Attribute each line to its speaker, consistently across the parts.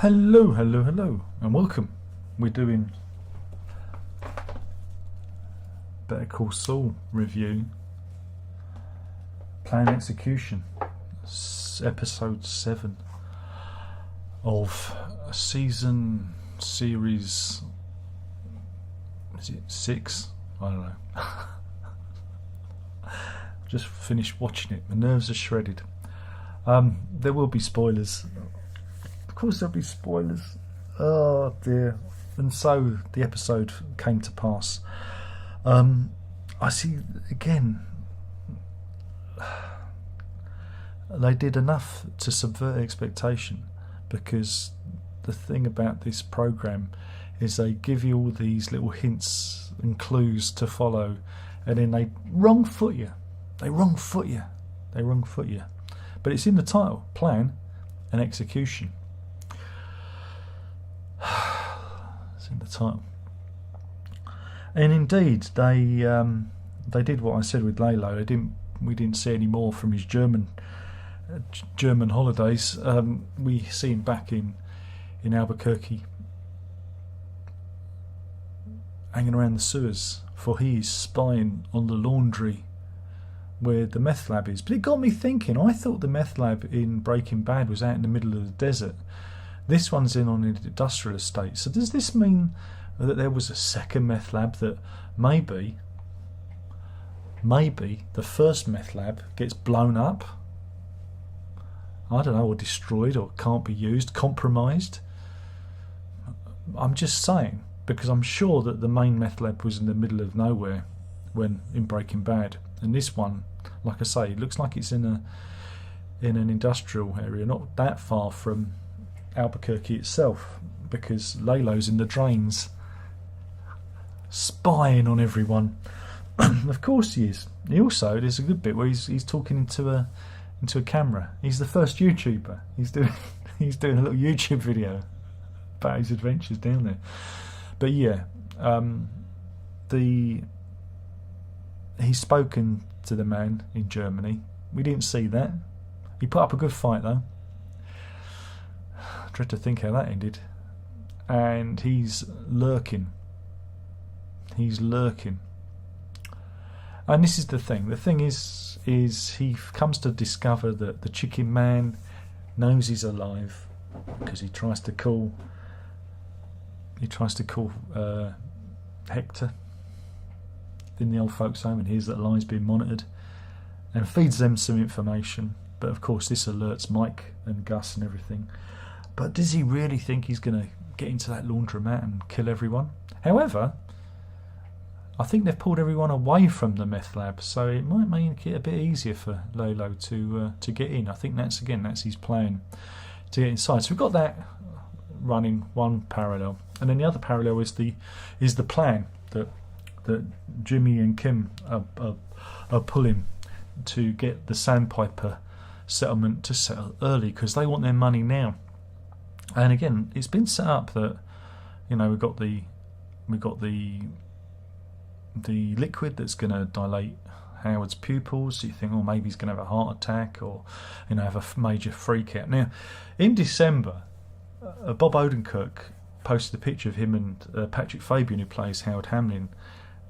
Speaker 1: Hello, hello, hello, and welcome. We're doing Better Call Saul review, Plan Execution, episode 7 of season series. Is it 6? I don't know. Just finished watching it. My nerves are shredded. There will be spoilers. Of course there'll be spoilers. Oh dear. And so the episode came to pass. I see again, they did enough to subvert expectation, because the thing about this program is they give you all these little hints and clues to follow, and then they wrong foot you. But it's in the title: Plan and Execution. It's in the title. And indeed, they did what I said with Lalo. We didn't see any more from his German holidays. We see him back in Albuquerque, hanging around the sewers, for he is spying on the laundry where the meth lab is. But it got me thinking. I thought the meth lab in Breaking Bad was out in the middle of the desert. This one's in on an industrial estate. So does this mean that there was a second meth lab, that maybe the first meth lab gets blown up? I don't know, or destroyed, or can't be used, compromised. I'm just saying, because I'm sure that the main meth lab was in the middle of nowhere when in Breaking Bad, and this one, like I say, it looks like it's in an industrial area, not that far from Albuquerque itself, because Lalo's in the drains spying on everyone. Of course he is. There's a good bit where he's talking into a camera. He's the first YouTuber. He's doing a little YouTube video about his adventures down there. But yeah, he's spoken to the man in Germany. We didn't see that. He put up a good fight though. I dread to think how that ended. And he's lurking. And this is the thing. The thing is he comes to discover that the chicken man knows he's alive, because he tries to call Hector in the old folks' home, and hears that line's being monitored, and feeds them some information. But of course this alerts Mike and Gus and everything. But does he really think he's going to get into that laundromat and kill everyone? However, I think they've pulled everyone away from the meth lab, so it might make it a bit easier for Lalo to get in. I think that's his plan, to get inside. So we've got that running, one parallel, and then the other parallel is the plan that Jimmy and Kim are pulling to get the Sandpiper settlement to settle early, because they want their money now. And again, it's been set up that, you know, we've got the liquid that's going to dilate Howard's pupils. So you think, oh, maybe he's going to have a heart attack, or, you know, have a major freak out. Now, in December, Bob Odenkirk posted a picture of him and Patrick Fabian, who plays Howard Hamlin,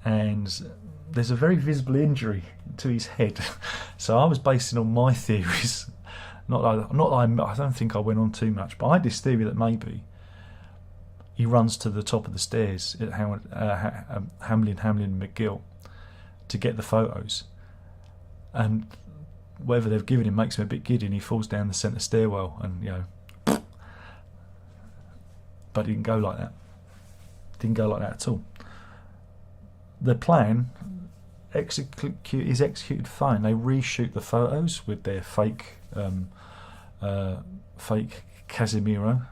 Speaker 1: and there's a very visible injury to his head. So I was basing on my theories. I don't think I went on too much, but I had this theory that maybe he runs to the top of the stairs at Hamlin and McGill to get the photos, and whatever they've given him makes him a bit giddy, and he falls down the centre stairwell, and, you know. But it didn't go like that. At all. The plan is executed fine. They reshoot the photos with their fake Casimiro.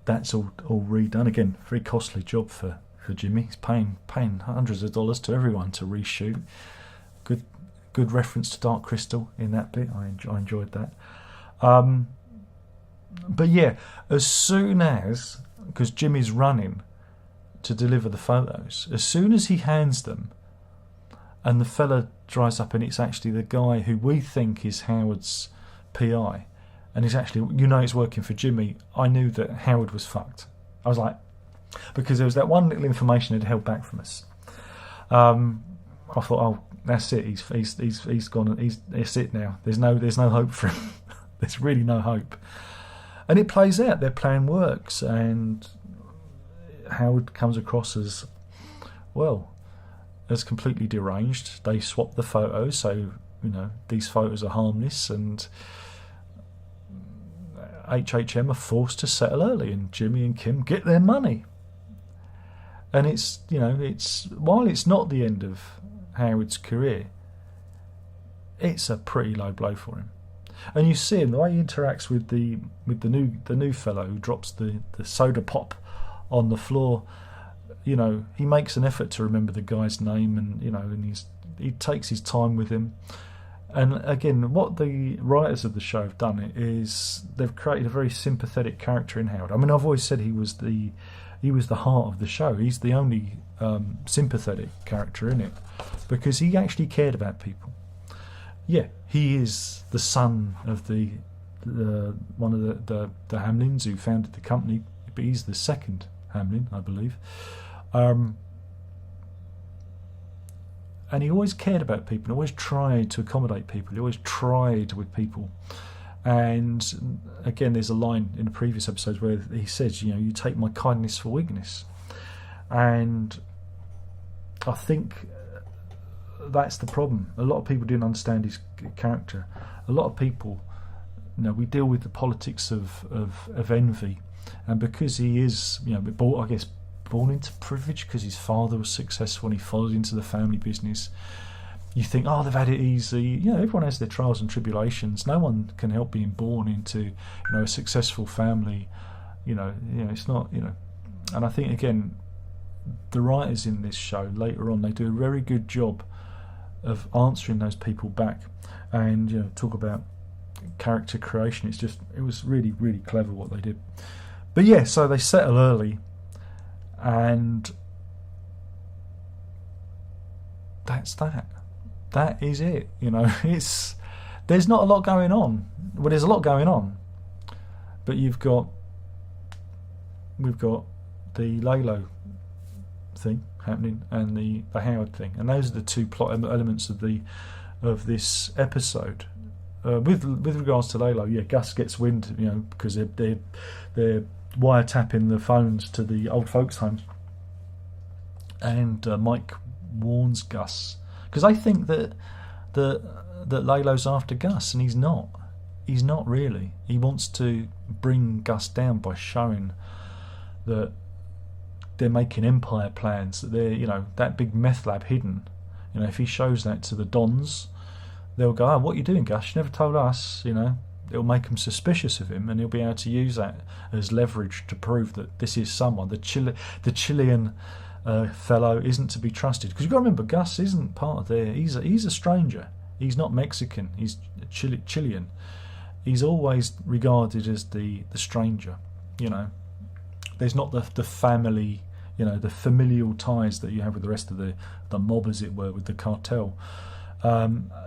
Speaker 1: That's all redone. Again, very costly job for Jimmy. He's paying hundreds of dollars to everyone to reshoot. Good reference to Dark Crystal in that bit. I enjoyed that. But yeah, as soon as, because Jimmy's running to deliver the photos, as soon as he hands them, and the fella drives up, and it's actually the guy who we think is Howard's PI, and it's actually, it's working for Jimmy, I knew that Howard was fucked. I was like, because there was that one little information he'd held back from us. I thought, oh, that's it. He's gone. It's it now. There's no hope for him. There's really no hope. And it plays out. Their plan works, and Howard comes across as completely deranged. They swap the photos, so these photos are harmless, and HHM are forced to settle early, and Jimmy and Kim get their money. And it's while it's not the end of Howard's career, it's a pretty low blow for him. And you see him, the way he interacts with the new fellow who drops the soda pop on the floor. He makes an effort to remember the guy's name, and he takes his time with him. And again, what the writers of the show have done is they've created a very sympathetic character in Howard. I mean, I've always said he was the heart of the show. He's the only sympathetic character in it, because he actually cared about people. Yeah, he is the son of the one of the Hamlins who founded the company, but he's the second Hamlin, I believe. And he always cared about people, always tried to accommodate people, he always tried with people. And again, there's a line in the previous episodes where he says, you take my kindness for weakness. And I think that's the problem. A lot of people didn't understand his character. A lot of people, we deal with the politics of envy. And because he is, born into privilege, because his father was successful and he followed into the family business, you think, they've had it easy. Everyone has their trials and tribulations. No one can help being born into, a successful family. It's not, And I think, again, the writers in this show, later on, they do a very good job of answering those people back. And, talk about character creation. It was really, really clever what they did. But yeah, so they settle early, and that's that. That is it. There's not a lot going on. Well, there's a lot going on, but we've got the Lalo thing happening and the Howard thing, and those are the two plot elements of this episode. With regards to Lalo, Gus gets wind, because they're wiretapping the phones to the old folks' home, and Mike warns Gus, because they think that Lalo's after Gus, and he's not. He's not really. He wants to bring Gus down by showing that they're making empire plans, that they're, that big meth lab hidden. If he shows that to the Dons, they'll go, what are you doing, Gus? You never told us. It'll make them suspicious of him, and he'll be able to use that as leverage to prove that this is someone. The Chilean fellow isn't to be trusted, because you've got to remember, Gus isn't part of there. He's a stranger. He's not Mexican. He's Chilean. He's always regarded as the stranger. There's not the family, the familial ties that you have with the rest of the mob, as it were, with the cartel.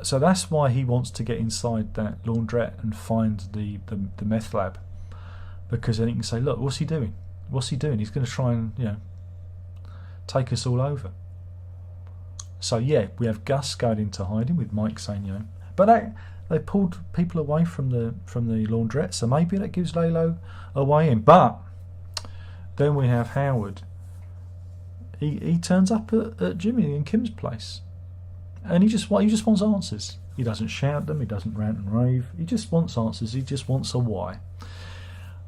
Speaker 1: So that's why he wants to get inside that laundrette and find the meth lab, because then he can say, look, what's he doing? He's going to try and take us all over. So we have Gus going into hiding with Mike saying, but they pulled people away from the laundrette, so maybe that gives Lalo a way in. But then we have Howard. He turns up at Jimmy and Kim's place, and he just wants answers. He doesn't shout them. He doesn't rant and rave. He just wants answers. He just wants a why.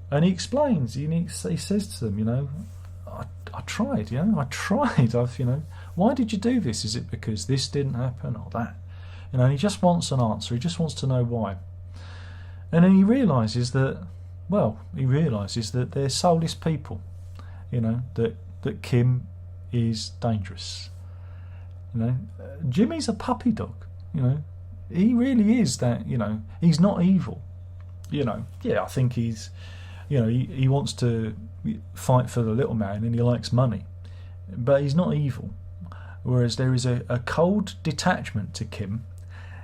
Speaker 1: And he explains. He says to them, I tried. I tried. Why did you do this? Is it because this didn't happen or that? And he just wants an answer. He just wants to know why. And then he realises that they're soulless people. That Kim is dangerous. Jimmy's a puppy dog. He really is that. He's not evil. I think he's. He wants to fight for the little man, and he likes money, but he's not evil. Whereas there is a cold detachment to Kim,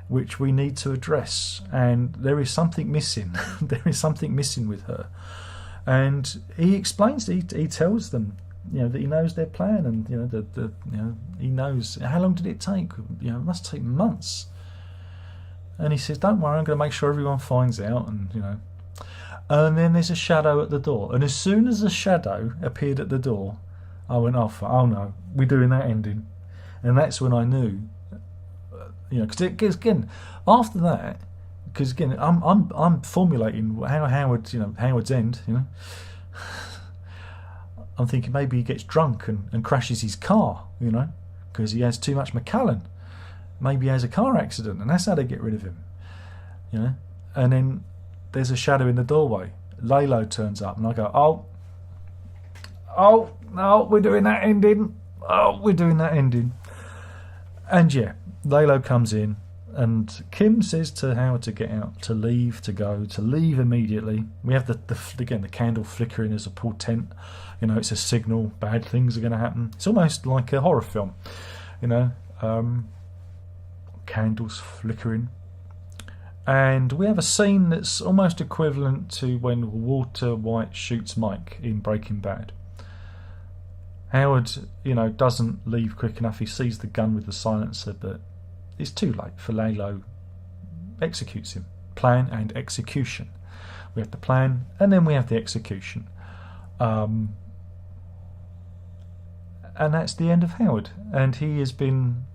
Speaker 1: which we need to address, and there is something missing. There is something missing with her, and he explains. He tells them, that he knows their plan, and he knows how long did it take. It must take months. And he says, "Don't worry, I'm going to make sure everyone finds out." And then there's a shadow at the door, and as soon as the shadow appeared at the door, I went, "Oh no, we're doing that ending," and that's when I knew. Because again, after that, because again, I'm formulating how Howard's end. I'm thinking maybe he gets drunk and crashes his car, because he has too much Macallan. Maybe he has a car accident, and that's how they get rid of him, And then there's a shadow in the doorway. Lalo turns up, and I go, "Oh no, we're doing that ending. Oh, we're doing that ending." And yeah. Lalo comes in, and Kim says to Howard to get out, to leave, to leave immediately. We have the candle flickering as a portent. It's a signal bad things are going to happen. It's almost like a horror film, candles flickering. And we have a scene that's almost equivalent to when Walter White shoots Mike in Breaking Bad. Howard, doesn't leave quick enough. He sees the gun with the silencer, but it's too late for Lalo. Executes him. Plan and execution. We have the plan, and then we have the execution. And that's the end of Howard. And he has been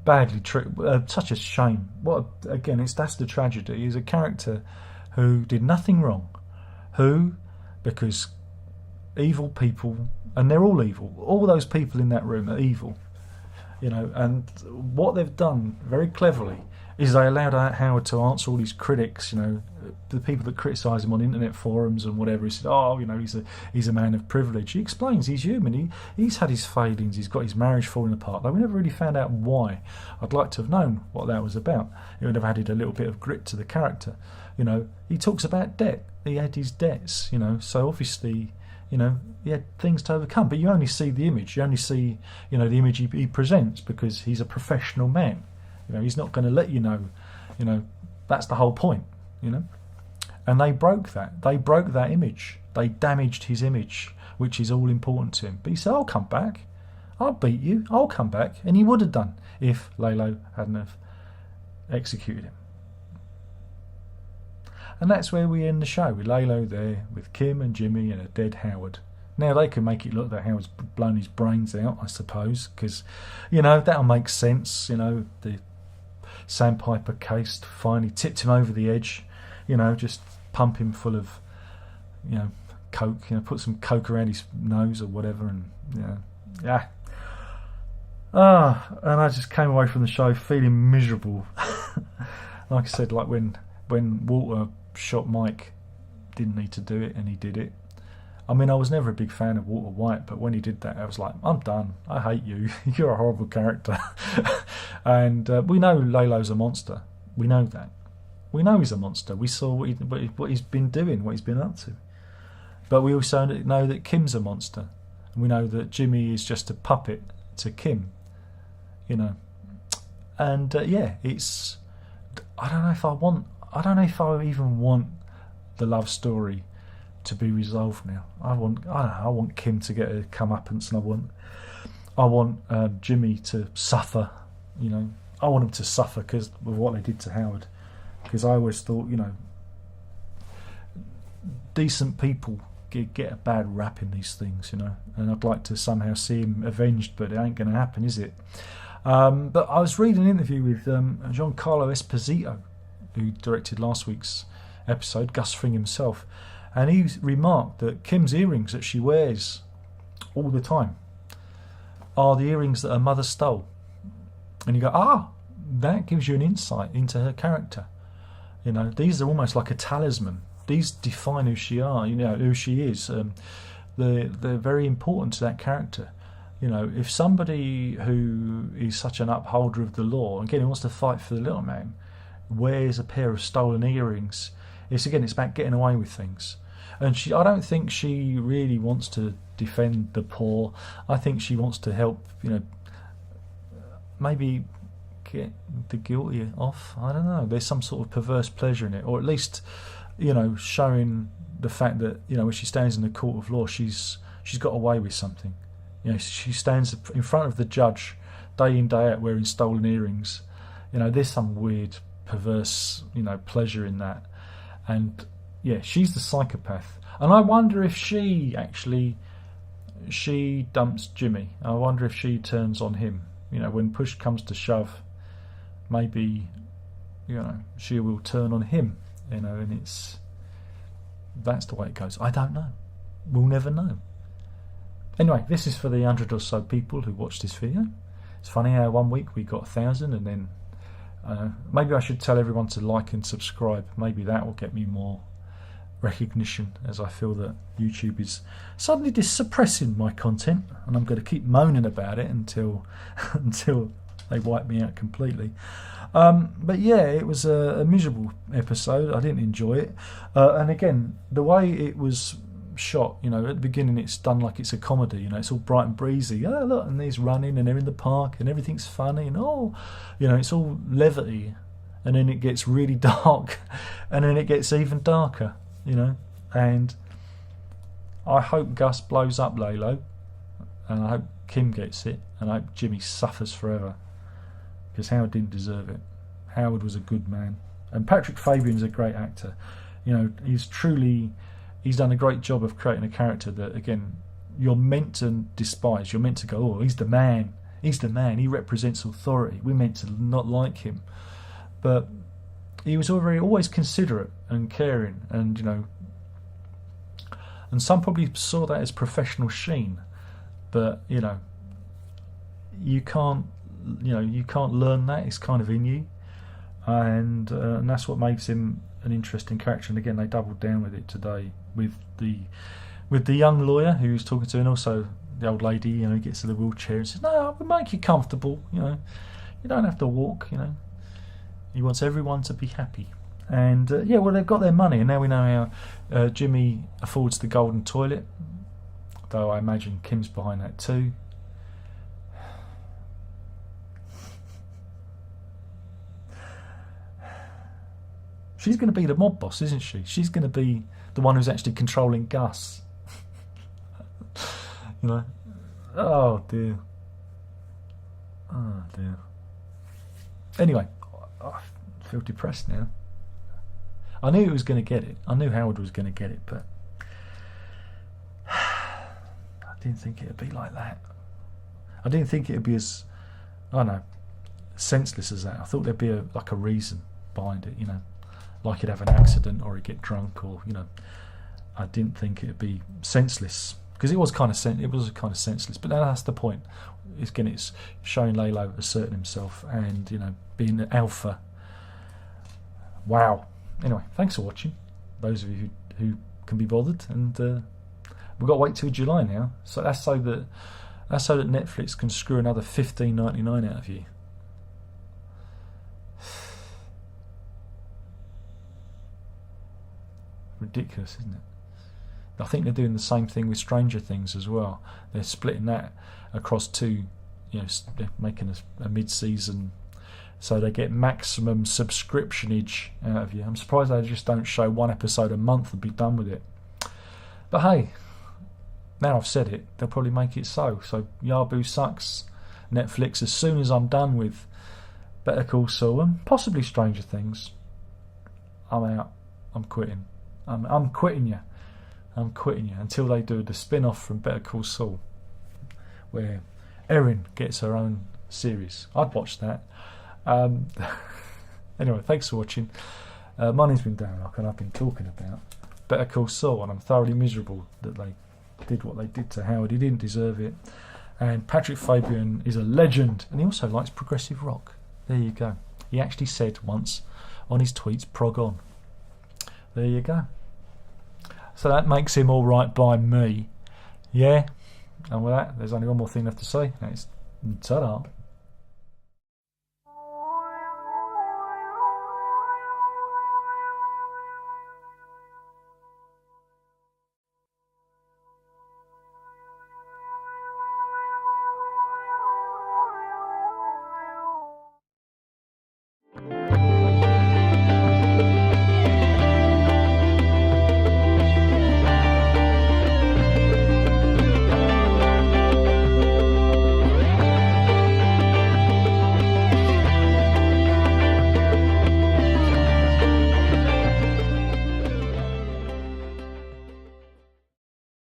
Speaker 1: badly tricked. Such a shame. That's the tragedy. He's a character who did nothing wrong. Because evil people, and they're all evil. All those people in that room are evil. And what they've done very cleverly is they allowed Howard to answer all these critics, the people that criticise him on internet forums and whatever. He said, he's a man of privilege. He explains he's human. He's had his failings. He's got his marriage falling apart. Though we never really found out why. I'd like to have known what that was about. It would have added a little bit of grit to the character. He talks about debt. He had his debts. So obviously. He had things to overcome, but you only see the image. You only see, the image he presents, because he's a professional man. He's not going to let you know. That's the whole point. And they broke that. They broke that image. They damaged his image, which is all important to him. But he said, "I'll come back. I'll beat you. I'll come back," and he would have done if Lalo hadn't have executed him. And that's where we end the show, with Lalo there, with Kim and Jimmy and a dead Howard. Now they can make it look that Howard's blown his brains out, I suppose, because, that'll make sense. The sandpiper case finally tipped him over the edge. Just pump him full of, coke. Put some coke around his nose or whatever, and yeah. And I just came away from the show feeling miserable. Like I said, like when Walter shot Mike, didn't need to do it, and he did it. I mean, I was never a big fan of Walter White, but when he did that, I was like, "I'm done. I hate you. You're a horrible character." And we know Lalo's a monster. We know that. We know he's a monster. We saw what he's been doing, what he's been up to. But we also know that Kim's a monster. And we know that Jimmy is just a puppet to Kim. And it's. I don't know if I even want the love story to be resolved now. I want Kim to get a comeuppance, and I want Jimmy to suffer. I want him to suffer because of what they did to Howard. Because I always thought, decent people get a bad rap in these things, and I'd like to somehow see him avenged, but it ain't going to happen, is it? But I was reading an interview with Giancarlo Esposito, who directed last week's episode, Gus Fring himself, and he remarked that Kim's earrings that she wears all the time are the earrings that her mother stole. And you go, that gives you an insight into her character. These are almost like a talisman. These define who she is. They're very important to that character. If somebody who is such an upholder of the law, again, who wants to fight for the little man, wears a pair of stolen earrings, it's about getting away with things. And I don't think she really wants to defend the poor. I think she wants to help, maybe get the guilty off. I don't know. There's some sort of perverse pleasure in it, or at least, showing the fact that when she stands in the court of law, she's got away with something. She stands in front of the judge day in, day out, wearing stolen earrings. There's some weird perverse pleasure in that. And she's the psychopath. And I wonder if she dumps Jimmy. I wonder if she turns on him. When push comes to shove, maybe she will turn on him. And that's the way it goes. I don't know. We'll never know. Anyway, this is for the 100 or so people who watched this video. It's funny how one week we got 1,000, and then maybe I should tell everyone to like and subscribe. Maybe that will get me more recognition, as I feel that YouTube is suddenly suppressing my content, and I'm going to keep moaning about it until they wipe me out completely. But yeah, it was a miserable episode. I didn't enjoy it, and again, the way it was shot, at the beginning it's done like it's a comedy, it's all bright and breezy, look, and he's running and they're in the park and everything's funny, and it's all levity, and then it gets really dark, and then it gets even darker, and I hope Gus blows up Lalo, and I hope Kim gets it, and I hope Jimmy suffers forever, because Howard didn't deserve it. Howard was a good man, and Patrick Fabian's a great actor. He's done a great job of creating a character that, again, you're meant to despise. You're meant to go, oh, he's the man. He's the man. He represents authority. We're meant to not like him. But he was always considerate and caring, and and some probably saw that as professional sheen. But you can't learn that. It's kind of in you, and that's what makes him an interesting character. And again, they doubled down with it today with the young lawyer who was talking to, and also the old lady. Gets to the wheelchair and says, "No, we'll make you comfortable. You don't have to walk. He wants everyone to be happy." And well, they've got their money, and now we know how Jimmy affords the golden toilet. Though I imagine Kim's behind that too. She's going to be the mob boss, isn't she? She's going to be the one who's actually controlling Gus. Oh dear. Oh dear. Anyway, I feel depressed now. I knew he was going to get it. I knew Howard was going to get it, but I didn't think it would be like that. I didn't think it would be as, senseless as that. I thought there'd be a reason behind it, like he'd have an accident or he'd get drunk, or I didn't think it'd be senseless, because it was kind of senseless. But that's the point. It's showing Lalo asserting himself and being the alpha. Wow. Anyway, thanks for watching. Those of you who can be bothered, and we've got to wait till July now. So that's so that Netflix can screw another $15.99 out of you. Ridiculous, isn't it? I think they're doing the same thing with Stranger Things as well. They're splitting that across two, they're making a mid-season, so they get maximum subscriptionage out of you. I'm surprised they just don't show one episode a month and be done with it. But hey, now I've said it, they'll probably make it so. So Yabu sucks, Netflix. As soon as I'm done with Better Call Saul and possibly Stranger Things, I'm out. I'm quitting. I'm quitting you. I'm quitting you until they do the spin-off from Better Call Saul, where Erin gets her own series. I'd watch that. Anyway, thanks for watching. My name's been Dan Rock, and I've been talking about Better Call Saul, and I'm thoroughly miserable that they did what they did to Howard. He didn't deserve it. And Patrick Fabian is a legend, and he also likes progressive rock. There you go. He actually said once on his tweets, prog on. There you go. So that makes him all right by me. Yeah. And with that, there's only one more thing left to say. It's ta-da.